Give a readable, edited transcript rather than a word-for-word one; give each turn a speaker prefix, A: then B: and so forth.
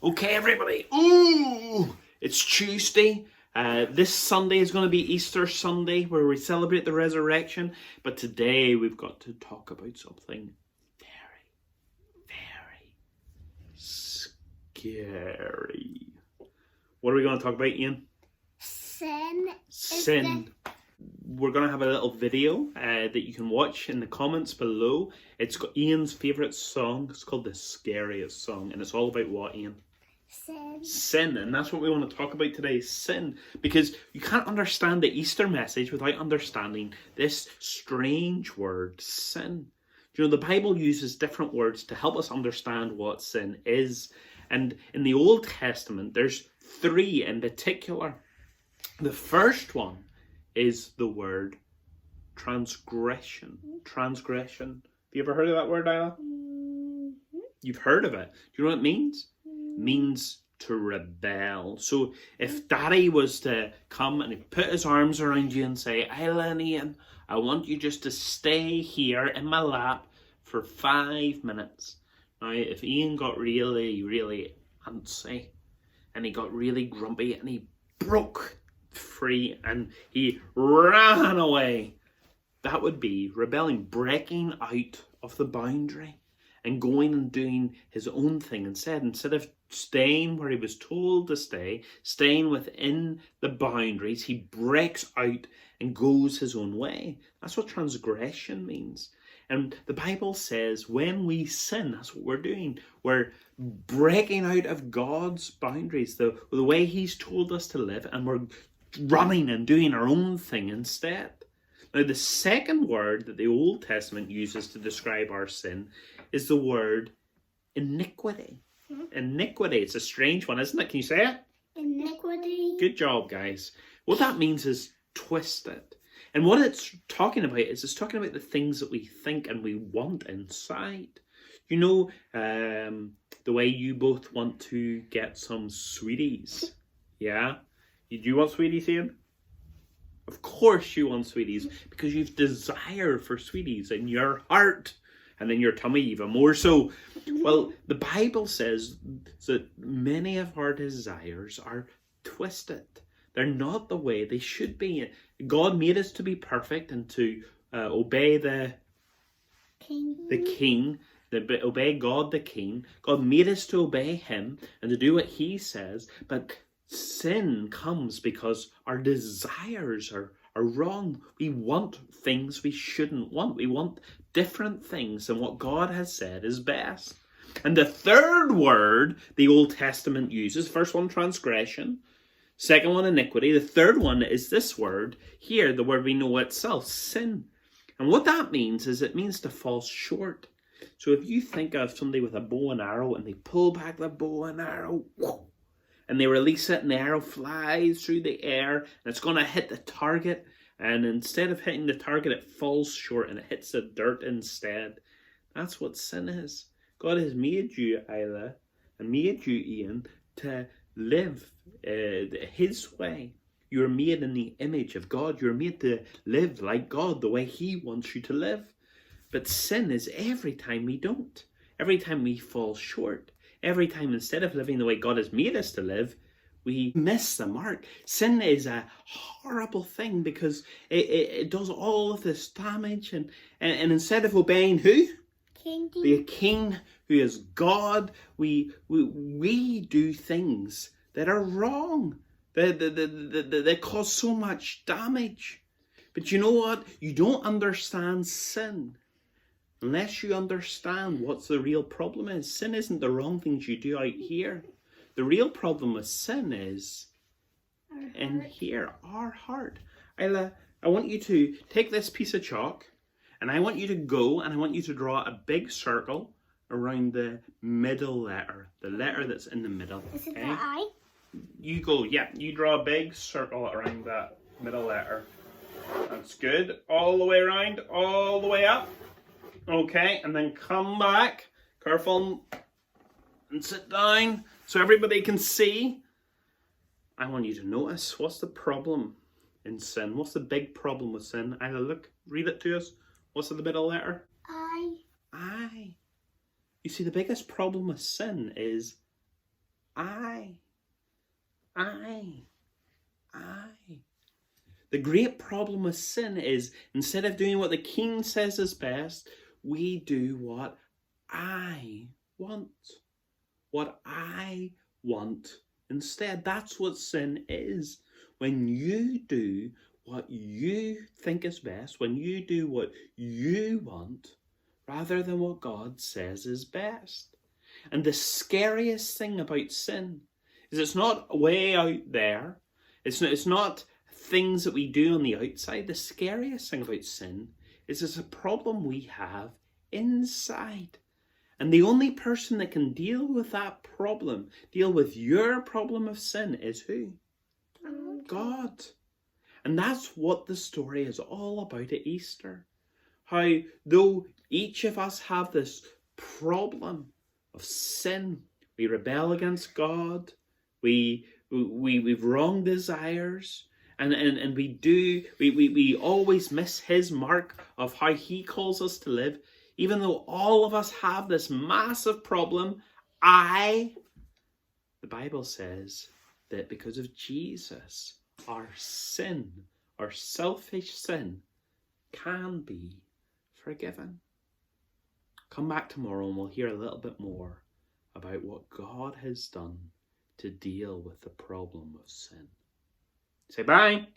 A: Okay, everybody. Ooh, it's Tuesday. This Sunday is going to be Easter Sunday, where we celebrate the resurrection. But today we've got to talk about something very, very scary. What are we going to talk about, Iain? Sin. We're going to have a little video that you can watch in the comments below. It's got Iain's favourite song. It's called The Scariest Song. And it's all about what, Iain? Sin. And that's what we want to talk about today, sin. Because you can't understand the Easter message without understanding this strange word, sin. You know, the Bible uses different words to help us understand what sin is. And in the Old Testament, there's three in particular. The first one is the word transgression. Transgression. Have you ever heard of that word, Isla? Mm-hmm. You've heard of it. Do you know what it means? It means to rebel. So if Daddy was to come and he'd put his arms around you and say, Isla and Iain, I want you just to stay here in my lap for 5 minutes. Now, if Iain got really, really antsy and he got really grumpy and he broke free and he ran away, that would be rebelling, breaking out of the boundary and going and doing his own thing instead of staying where he was told to stay, staying within the boundaries. He breaks out and goes his own way. That's what transgression means. And the Bible says when we sin, that's what we're doing. We're breaking out of God's boundaries, the way he's told us to live, and we're running and doing our own thing instead. Now, the second word that the Old Testament uses to describe our sin is the word iniquity. Mm-hmm. Iniquity. It's a strange one, isn't it? Can you say it?
B: Iniquity.
A: Good job, guys. What that means is twisted. And what it's talking about is it's talking about the things that we think and we want inside. You know, the way you both want to get some sweeties. Yeah? Do you want sweeties, Iain? Of course you want sweeties, because you've desire for sweeties in your heart and in your tummy even more so. Well, the Bible says that many of our desires are twisted. They're not the way they should be. God made us to be perfect and to obey the king, obey God the king. God made us to obey him and to do what he says, but sin comes because our desires are wrong. We want things we shouldn't want. We want different things than what God has said is best. And the third word the Old Testament uses, first one, transgression. Second one, iniquity. The third one is this word here, the word we know itself, sin. And what that means is it means to fall short. So if you think of somebody with a bow and arrow and they pull back the bow and arrow, and they release it and the arrow flies through the air and it's going to hit the target, and instead of hitting the target it falls short and it hits the dirt instead. That's what sin is. God has made you, Isla, and made you, Iain, to live his way. You're made in the image of God. You're made to live like God, the way he wants you to live. But sin is every time we don't. Every time we fall short. Every time, instead of living the way God has made us to live, we miss the mark. Sin is a horrible thing because it does all of this damage. And instead of obeying who?
B: King.
A: The king who is God, we do things that are wrong. That cause so much damage. But you know what? You don't understand sin unless you understand what the real problem is. Sin isn't the wrong things you do out here. The real problem with sin is in here, our heart. Isla, I want you to take this piece of chalk and I want you to go and I want you to draw a big circle around the middle letter. The letter that's in the middle.
B: Is it the I?
A: You go, yeah, you draw a big circle around that middle letter. That's good. All the way around, all the way up. Okay, and then come back, careful, and sit down so everybody can see. I want you to notice, what's the problem in sin? What's the big problem with sin? Isla, look, read it to us. What's in the middle letter?
B: I.
A: I. You see, the biggest problem with sin is I. The great problem with sin is instead of doing what the king says is best, we do what I want. What I want instead. That's what sin is. When you do what you think is best, when you do what you want, rather than what God says is best. And the scariest thing about sin is it's not way out there. It's not things that we do on the outside. The scariest thing about sin is it's a problem we have inside. And the only person that can deal with that problem, deal with your problem of sin, is who? God. And that's what the story is all about at Easter. How though each of us have this problem of sin, we rebel against God, we've wrong desires, and we always miss his mark of how he calls us to live. Even though all of us have this massive problem, the Bible says that because of Jesus, our sin, our selfish sin, can be forgiven. Come back tomorrow and we'll hear a little bit more about what God has done to deal with the problem of sin. Say bye.